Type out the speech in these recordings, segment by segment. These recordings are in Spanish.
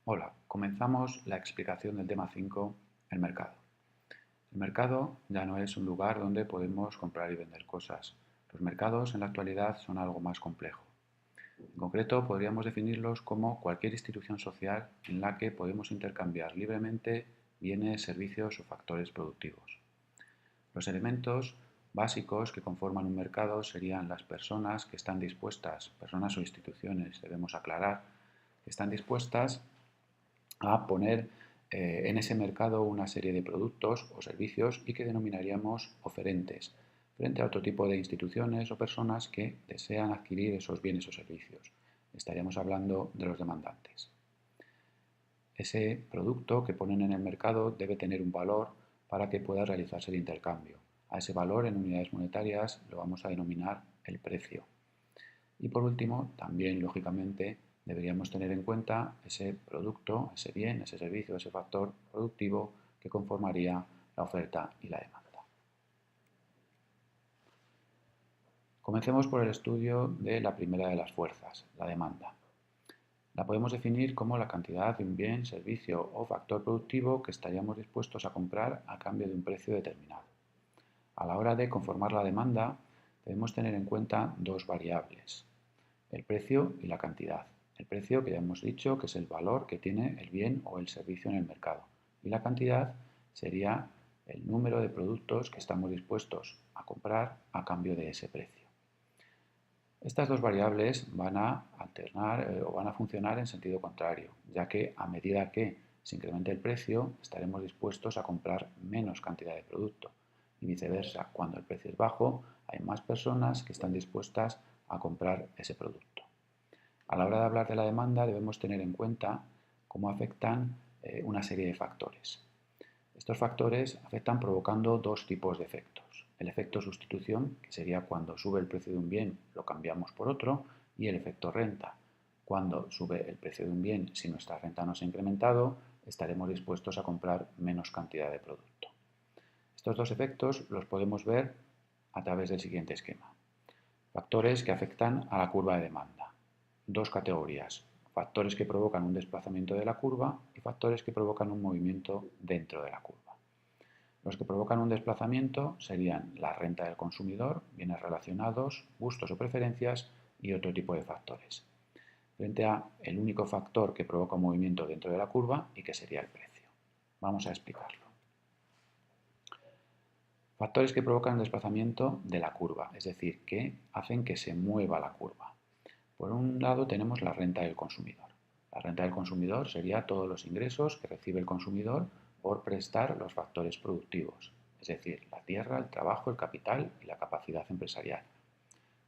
Hola, comenzamos la explicación del tema 5, el mercado. El mercado ya no es un lugar donde podemos comprar y vender cosas. Los mercados en la actualidad son algo más complejo. En concreto, podríamos definirlos como cualquier institución social en la que podemos intercambiar libremente bienes, servicios o factores productivos. Los elementos básicos que conforman un mercado serían las personas que están dispuestas, personas o instituciones, debemos aclarar, que están dispuestas a poner en ese mercado una serie de productos o servicios y que denominaríamos oferentes, frente a otro tipo de instituciones o personas que desean adquirir esos bienes o servicios. Estaríamos hablando de los demandantes. Ese producto que ponen en el mercado debe tener un valor para que pueda realizarse el intercambio. A ese valor en unidades monetarias lo vamos a denominar el precio. Y por último, también lógicamente deberíamos tener en cuenta ese producto, ese bien, ese servicio, ese factor productivo que conformaría la oferta y la demanda. Comencemos por el estudio de la primera de las fuerzas, la demanda. La podemos definir como la cantidad de un bien, servicio o factor productivo que estaríamos dispuestos a comprar a cambio de un precio determinado. A la hora de conformar la demanda, debemos tener en cuenta dos variables, el precio y la cantidad. El precio, que ya hemos dicho, que es el valor que tiene el bien o el servicio en el mercado. Y la cantidad sería el número de productos que estamos dispuestos a comprar a cambio de ese precio. Estas dos variables van a alternar o van a funcionar en sentido contrario, ya que a medida que se incremente el precio, estaremos dispuestos a comprar menos cantidad de producto. Y viceversa, cuando el precio es bajo, hay más personas que están dispuestas a comprar ese producto. A la hora de hablar de la demanda debemos tener en cuenta cómo afectan una serie de factores. Estos factores afectan provocando dos tipos de efectos. El efecto sustitución, que sería cuando sube el precio de un bien, lo cambiamos por otro, y el efecto renta. Cuando sube el precio de un bien, si nuestra renta no se ha incrementado, estaremos dispuestos a comprar menos cantidad de producto. Estos dos efectos los podemos ver a través del siguiente esquema. Factores que afectan a la curva de demanda. Dos categorías. Factores que provocan un desplazamiento de la curva y factores que provocan un movimiento dentro de la curva. Los que provocan un desplazamiento serían la renta del consumidor, bienes relacionados, gustos o preferencias y otro tipo de factores. Frente a el único factor que provoca un movimiento dentro de la curva y que sería el precio. Vamos a explicarlo. Factores que provocan el desplazamiento de la curva, es decir, que hacen que se mueva la curva. Por un lado tenemos la renta del consumidor. La renta del consumidor sería todos los ingresos que recibe el consumidor por prestar los factores productivos, es decir, la tierra, el trabajo, el capital y la capacidad empresarial.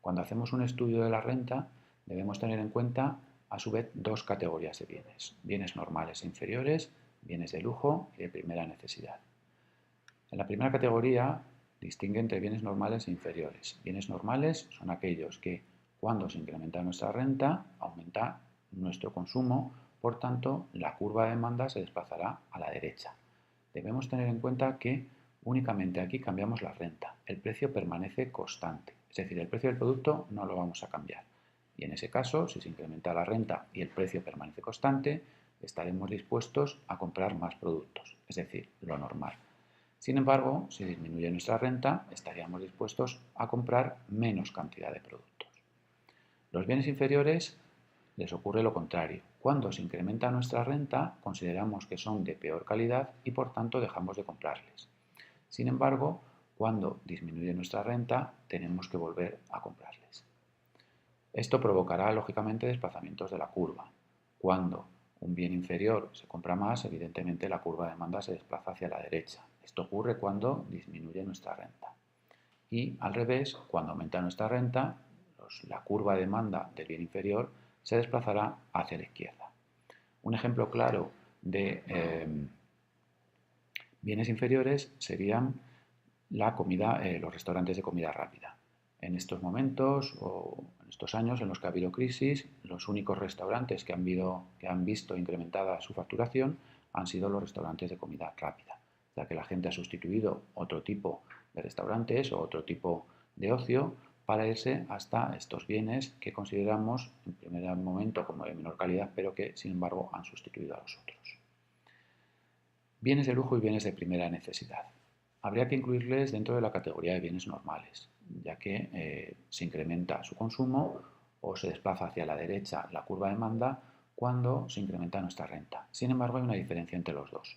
Cuando hacemos un estudio de la renta, debemos tener en cuenta a su vez dos categorías de bienes, bienes normales e inferiores, bienes de lujo y de primera necesidad. En la primera categoría distingue entre bienes normales e inferiores. Bienes normales son aquellos que cuando se incrementa nuestra renta, aumenta nuestro consumo, por tanto, la curva de demanda se desplazará a la derecha. Debemos tener en cuenta que únicamente aquí cambiamos la renta. El precio permanece constante, es decir, el precio del producto no lo vamos a cambiar. Y en ese caso, si se incrementa la renta y el precio permanece constante, estaremos dispuestos a comprar más productos, es decir, lo normal. Sin embargo, si disminuye nuestra renta, estaríamos dispuestos a comprar menos cantidad de productos. Los bienes inferiores les ocurre lo contrario. Cuando se incrementa nuestra renta, consideramos que son de peor calidad y por tanto dejamos de comprarles. Sin embargo, cuando disminuye nuestra renta, tenemos que volver a comprarles. Esto provocará lógicamente desplazamientos de la curva. Cuando un bien inferior se compra más, evidentemente la curva de demanda se desplaza hacia la derecha. Esto ocurre cuando disminuye nuestra renta. Y al revés, cuando aumenta nuestra renta, la curva de demanda del bien inferior se desplazará hacia la izquierda. Un ejemplo claro de bienes inferiores serían los restaurantes de comida rápida. En estos momentos o en estos años en los que ha habido crisis, los únicos restaurantes que han visto incrementada su facturación han sido los restaurantes de comida rápida, ya que la gente ha sustituido otro tipo de restaurantes o otro tipo de ocio para irse hasta estos bienes que consideramos en primer momento como de menor calidad, pero que sin embargo han sustituido a los otros. Bienes de lujo y bienes de primera necesidad. Habría que incluirles dentro de la categoría de bienes normales, ya que se incrementa su consumo o se desplaza hacia la derecha la curva de demanda cuando se incrementa nuestra renta. Sin embargo, hay una diferencia entre los dos.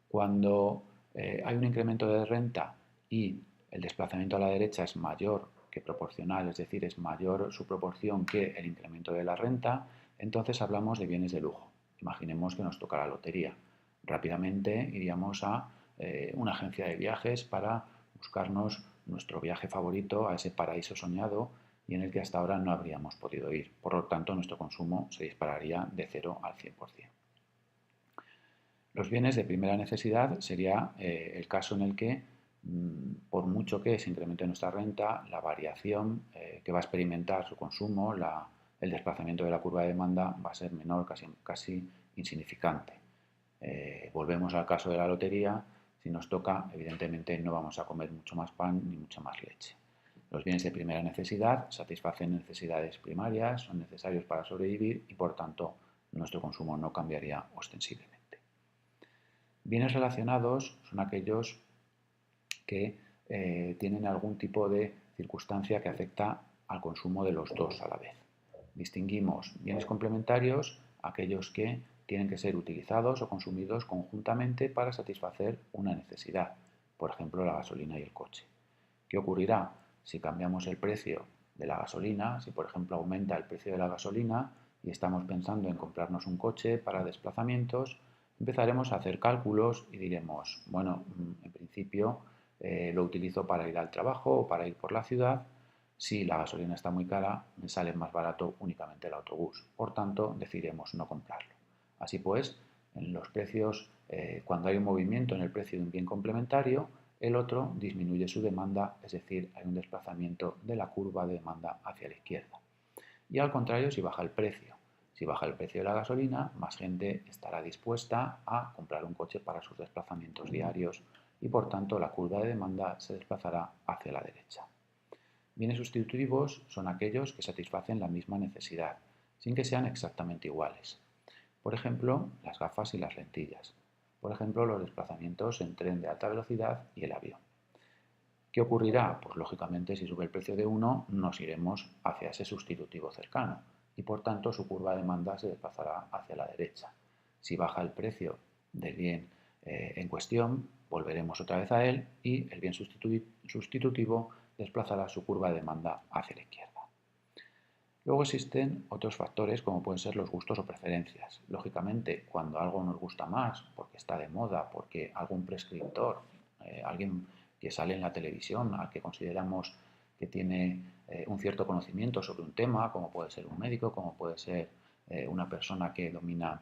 Cuando hay un incremento de renta y el desplazamiento a la derecha es mayor que proporcional, es decir, es mayor su proporción que el incremento de la renta, entonces hablamos de bienes de lujo. Imaginemos que nos toca la lotería. Rápidamente iríamos a una agencia de viajes para buscarnos nuestro viaje favorito a ese paraíso soñado y en el que hasta ahora no habríamos podido ir. Por lo tanto, nuestro consumo se dispararía de 0 al 100%. Los bienes de primera necesidad sería el caso en el que, por mucho que se incremente nuestra renta, la variación que va a experimentar su consumo, el desplazamiento de la curva de demanda va a ser menor, casi insignificante. Volvemos al caso de la lotería. Si nos toca, evidentemente no vamos a comer mucho más pan ni mucha más leche. Los bienes de primera necesidad satisfacen necesidades primarias, son necesarios para sobrevivir y por tanto nuestro consumo no cambiaría ostensiblemente. Bienes relacionados son aquellos que tienen algún tipo de circunstancia que afecta al consumo de los dos a la vez. Distinguimos bienes complementarios, aquellos que tienen que ser utilizados o consumidos conjuntamente para satisfacer una necesidad, por ejemplo la gasolina y el coche. ¿Qué ocurrirá si cambiamos el precio de la gasolina? Si por ejemplo aumenta el precio de la gasolina y estamos pensando en comprarnos un coche para desplazamientos, empezaremos a hacer cálculos y diremos, bueno, en principio lo utilizo para ir al trabajo o para ir por la ciudad. Si la gasolina está muy cara, me sale más barato únicamente el autobús. Por tanto, decidiremos no comprarlo. Así pues, en los precios, cuando hay un movimiento en el precio de un bien complementario, el otro disminuye su demanda, es decir, hay un desplazamiento de la curva de demanda hacia la izquierda. Y al contrario, si baja el precio. Si baja el precio de la gasolina, más gente estará dispuesta a comprar un coche para sus desplazamientos diarios y por tanto la curva de demanda se desplazará hacia la derecha. Bienes sustitutivos son aquellos que satisfacen la misma necesidad, sin que sean exactamente iguales. Por ejemplo, las gafas y las lentillas. Por ejemplo, los desplazamientos en tren de alta velocidad y el avión. ¿Qué ocurrirá? Pues lógicamente si sube el precio de uno nos iremos hacia ese sustitutivo cercano y por tanto su curva de demanda se desplazará hacia la derecha. Si baja el precio del bien en cuestión, volveremos otra vez a él y el bien sustitutivo desplazará su curva de demanda hacia la izquierda. Luego existen otros factores como pueden ser los gustos o preferencias. Lógicamente, cuando algo nos gusta más, porque está de moda, porque algún prescriptor, alguien que sale en la televisión, al que consideramos que tiene un cierto conocimiento sobre un tema, como puede ser un médico, como puede ser una persona que domina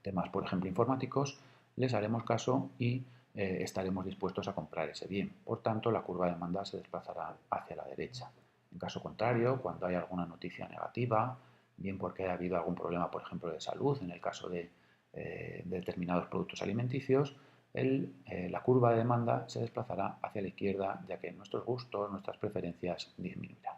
temas, por ejemplo, informáticos, les haremos caso y estaremos dispuestos a comprar ese bien. Por tanto, la curva de demanda se desplazará hacia la derecha. En caso contrario, cuando hay alguna noticia negativa, bien porque haya habido algún problema, por ejemplo, de salud, en el caso de determinados productos alimenticios, la curva de demanda se desplazará hacia la izquierda, ya que nuestros gustos, nuestras preferencias disminuirán.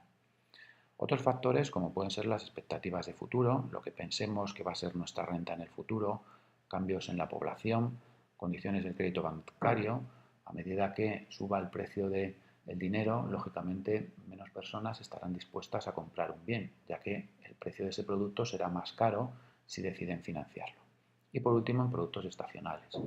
Otros factores, como pueden ser las expectativas de futuro, lo que pensemos que va a ser nuestra renta en el futuro, cambios en la población, condiciones del crédito bancario, a medida que suba el precio del dinero, lógicamente menos personas estarán dispuestas a comprar un bien, ya que el precio de ese producto será más caro si deciden financiarlo. Y por último, en productos estacionales.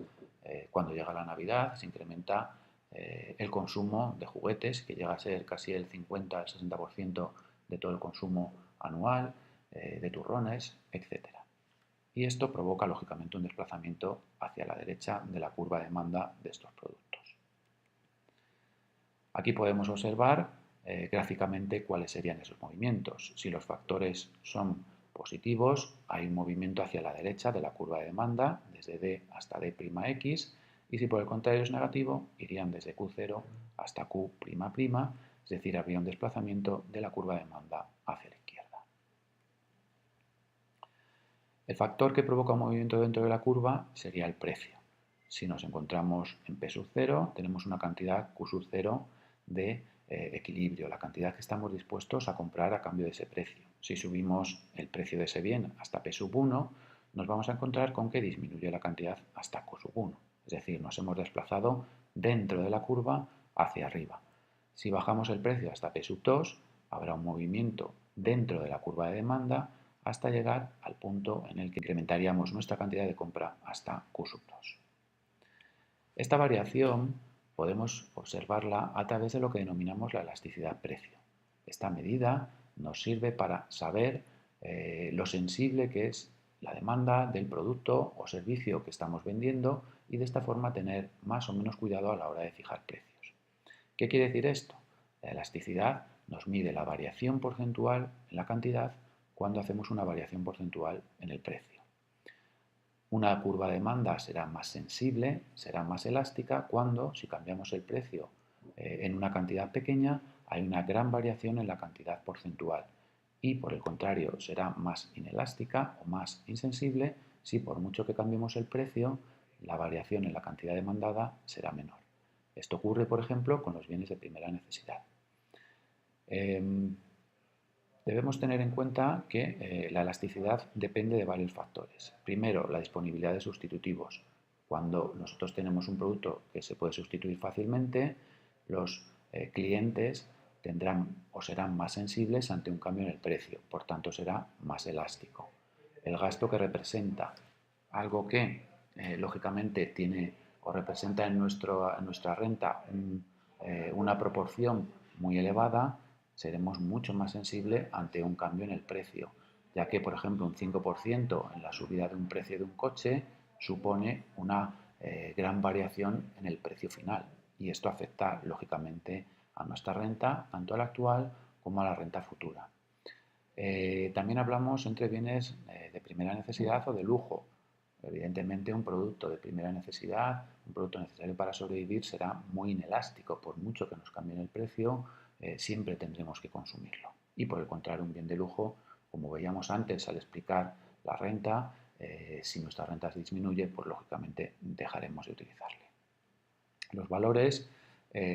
Cuando llega la Navidad se incrementa el consumo de juguetes, que llega a ser casi el 50 al 60% de todo el consumo anual, de turrones, etc. Y esto provoca lógicamente un desplazamiento hacia la derecha de la curva de demanda de estos productos. Aquí podemos observar gráficamente cuáles serían esos movimientos. Si los factores son positivos, hay un movimiento hacia la derecha de la curva de demanda, desde D hasta D'X, y si por el contrario es negativo, irían desde Q0 hasta Q'', es decir, habría un desplazamiento de la curva de demanda hacia la izquierda. El factor que provoca un movimiento dentro de la curva sería el precio. Si nos encontramos en P sub 0, tenemos una cantidad Q sub 0 de equilibrio, la cantidad que estamos dispuestos a comprar a cambio de ese precio. Si subimos el precio de ese bien hasta P sub 1, nos vamos a encontrar con que disminuye la cantidad hasta Q sub 1. Es decir, nos hemos desplazado dentro de la curva hacia arriba. Si bajamos el precio hasta P sub 2, habrá un movimiento dentro de la curva de demanda hasta llegar al punto en el que incrementaríamos nuestra cantidad de compra hasta Q sub 2. Esta variación podemos observarla a través de lo que denominamos la elasticidad precio. Esta medida nos sirve para saber lo sensible que es la demanda del producto o servicio que estamos vendiendo y de esta forma tener más o menos cuidado a la hora de fijar precios. ¿Qué quiere decir esto? La elasticidad nos mide la variación porcentual en la cantidad cuando hacemos una variación porcentual en el precio. Una curva de demanda será más sensible, será más elástica cuando, si cambiamos el precio en una cantidad pequeña, hay una gran variación en la cantidad porcentual. Y por el contrario, será más inelástica o más insensible si por mucho que cambiemos el precio, la variación en la cantidad demandada será menor. Esto ocurre, por ejemplo, con los bienes de primera necesidad. Debemos tener en cuenta que la elasticidad depende de varios factores. Primero, la disponibilidad de sustitutivos. Cuando nosotros tenemos un producto que se puede sustituir fácilmente, los clientes tendrán o serán más sensibles ante un cambio en el precio, por tanto será más elástico. El gasto que representa algo que lógicamente tiene o representa en nuestra renta una proporción muy elevada, seremos mucho más sensibles ante un cambio en el precio, ya que, por ejemplo, un 5% en la subida de un precio de un coche supone una gran variación en el precio final y esto afecta, lógicamente, a nuestra renta, tanto a la actual como a la renta futura. También hablamos entre bienes de primera necesidad o de lujo. Evidentemente, un producto de primera necesidad, un producto necesario para sobrevivir, será muy inelástico. Por mucho que nos cambien el precio, siempre tendremos que consumirlo. Y por el contrario, un bien de lujo, como veíamos antes al explicar la renta, si nuestra renta disminuye, pues lógicamente dejaremos de utilizarle. Los valores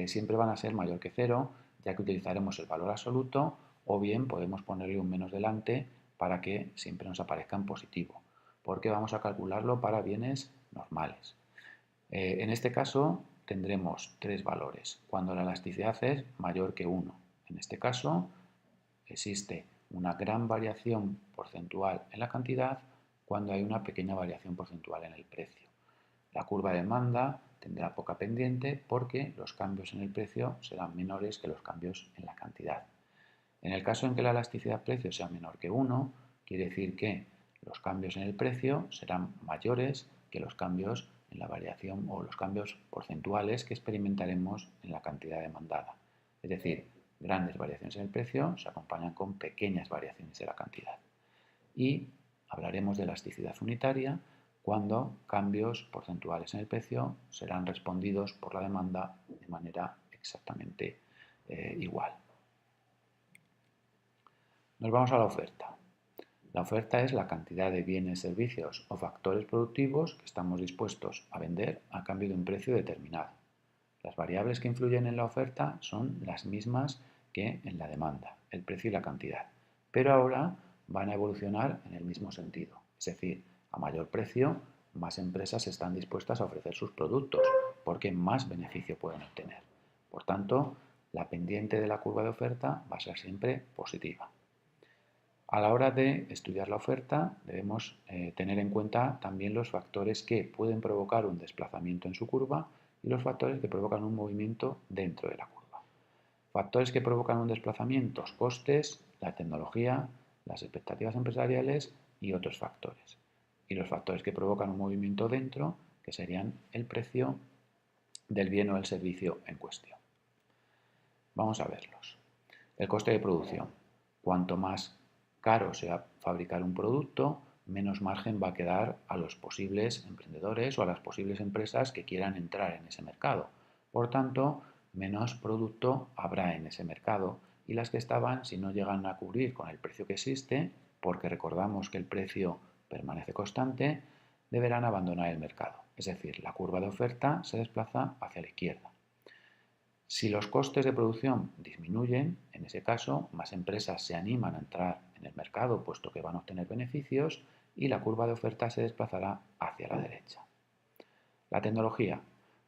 siempre van a ser mayor que cero, ya que utilizaremos el valor absoluto, o bien podemos ponerle un menos delante para que siempre nos aparezca en positivo, porque vamos a calcularlo para bienes normales. En este caso tendremos tres valores, cuando la elasticidad es mayor que 1. En este caso existe una gran variación porcentual en la cantidad cuando hay una pequeña variación porcentual en el precio. La curva de demanda tendrá poca pendiente porque los cambios en el precio serán menores que los cambios en la cantidad. En el caso en que la elasticidad precio sea menor que 1, quiere decir que los cambios en el precio serán mayores que los cambios en la variación o los cambios porcentuales que experimentaremos en la cantidad demandada. Es decir, grandes variaciones en el precio se acompañan con pequeñas variaciones de la cantidad. Y hablaremos de elasticidad unitaria cuando cambios porcentuales en el precio serán respondidos por la demanda de manera exactamente igual. Nos vamos a la oferta. La oferta es la cantidad de bienes, servicios o factores productivos que estamos dispuestos a vender a cambio de un precio determinado. Las variables que influyen en la oferta son las mismas que en la demanda, el precio y la cantidad, pero ahora van a evolucionar en el mismo sentido. Es decir, a mayor precio, más empresas están dispuestas a ofrecer sus productos porque más beneficio pueden obtener. Por tanto, la pendiente de la curva de oferta va a ser siempre positiva. A la hora de estudiar la oferta debemos tener en cuenta también los factores que pueden provocar un desplazamiento en su curva y los factores que provocan un movimiento dentro de la curva. Factores que provocan un desplazamiento, costes, la tecnología, las expectativas empresariales y otros factores. Y los factores que provocan un movimiento dentro, que serían el precio del bien o el servicio en cuestión. Vamos a verlos. El coste de producción. Cuanto más caro sea fabricar un producto, menos margen va a quedar a los posibles emprendedores o a las posibles empresas que quieran entrar en ese mercado. Por tanto, menos producto habrá en ese mercado y las que estaban, si no llegan a cubrir con el precio que existe, porque recordamos que el precio permanece constante, deberán abandonar el mercado. Es decir, la curva de oferta se desplaza hacia la izquierda. Si los costes de producción disminuyen, en ese caso, más empresas se animan a entrar en el mercado puesto que van a obtener beneficios y la curva de oferta se desplazará hacia la derecha. La tecnología.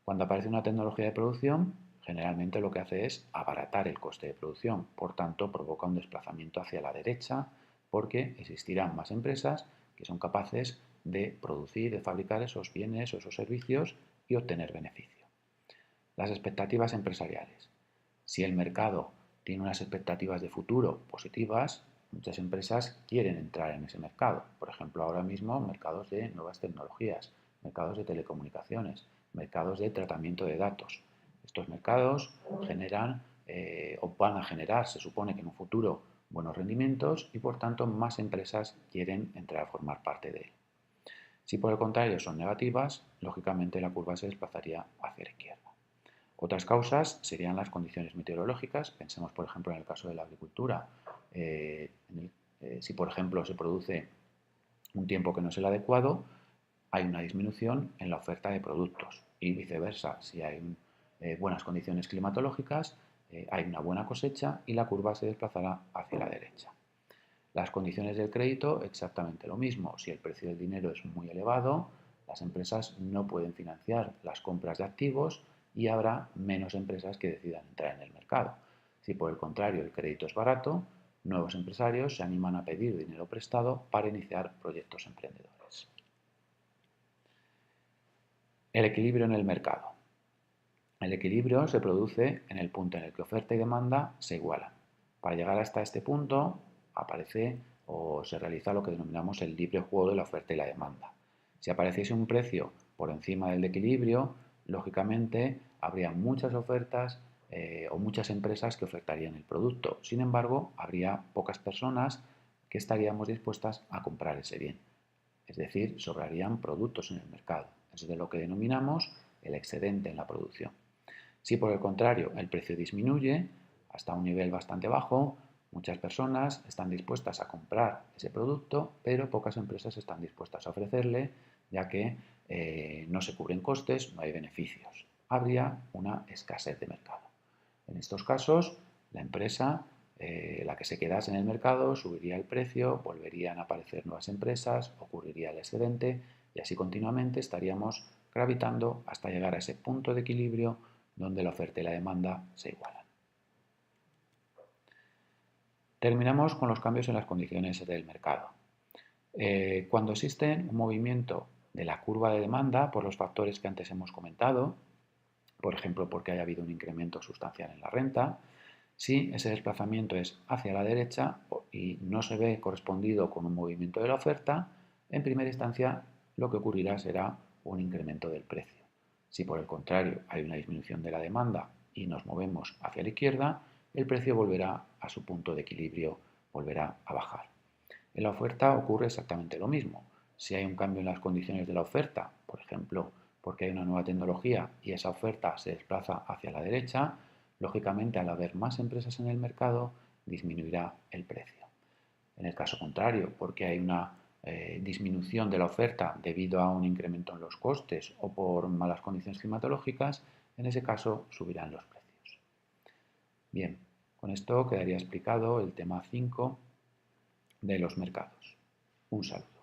Cuando aparece una tecnología de producción, generalmente lo que hace es abaratar el coste de producción, por tanto provoca un desplazamiento hacia la derecha porque existirán más empresas que son capaces de producir, de fabricar esos bienes o esos servicios y obtener beneficio. Las expectativas empresariales. Si el mercado tiene unas expectativas de futuro positivas, muchas empresas quieren entrar en ese mercado. Por ejemplo, ahora mismo mercados de nuevas tecnologías, mercados de telecomunicaciones, mercados de tratamiento de datos. Estos mercados generan o van a generar, se supone que en un futuro, buenos rendimientos y por tanto más empresas quieren entrar a formar parte de él. Si por el contrario son negativas, lógicamente la curva se desplazaría hacia la izquierda. Otras causas serían las condiciones meteorológicas. Pensemos, por ejemplo, en el caso de la agricultura. Si, por ejemplo, se produce un tiempo que no es el adecuado, hay una disminución en la oferta de productos. Y viceversa, si hay buenas condiciones climatológicas, hay una buena cosecha y la curva se desplazará hacia la derecha. Las condiciones del crédito, exactamente lo mismo. Si el precio del dinero es muy elevado, las empresas no pueden financiar las compras de activos y habrá menos empresas que decidan entrar en el mercado. Si por el contrario el crédito es barato, nuevos empresarios se animan a pedir dinero prestado para iniciar proyectos emprendedores. El equilibrio en el mercado. El equilibrio se produce en el punto en el que oferta y demanda se igualan. Para llegar hasta este punto aparece o se realiza lo que denominamos el libre juego de la oferta y la demanda. Si apareciese un precio por encima del equilibrio, lógicamente habría muchas ofertas o muchas empresas que ofertarían el producto. Sin embargo, habría pocas personas que estaríamos dispuestas a comprar ese bien. Es decir, sobrarían productos en el mercado. Es de lo que denominamos el excedente en la producción. Si por el contrario el precio disminuye hasta un nivel bastante bajo, muchas personas están dispuestas a comprar ese producto, pero pocas empresas están dispuestas a ofrecerle, ya que no se cubren costes, no hay beneficios. Habría una escasez de mercado. En estos casos, la empresa, la que se quedase en el mercado, subiría el precio, volverían a aparecer nuevas empresas, ocurriría el excedente y así continuamente estaríamos gravitando hasta llegar a ese punto de equilibrio donde la oferta y la demanda se igualan. Terminamos con los cambios en las condiciones del mercado. Cuando existe un movimiento de la curva de demanda por los factores que antes hemos comentado, por ejemplo, porque haya habido un incremento sustancial en la renta, si ese desplazamiento es hacia la derecha y no se ve correspondido con un movimiento de la oferta, en primera instancia lo que ocurrirá será un incremento del precio. Si por el contrario hay una disminución de la demanda y nos movemos hacia la izquierda, el precio volverá a su punto de equilibrio, volverá a bajar. En la oferta ocurre exactamente lo mismo. Si hay un cambio en las condiciones de la oferta, por ejemplo, porque hay una nueva tecnología y esa oferta se desplaza hacia la derecha, lógicamente al haber más empresas en el mercado disminuirá el precio. En el caso contrario, porque hay una disminución de la oferta debido a un incremento en los costes o por malas condiciones climatológicas, en ese caso subirán los precios. Bien, con esto quedaría explicado el tema 5 de los mercados. Un saludo.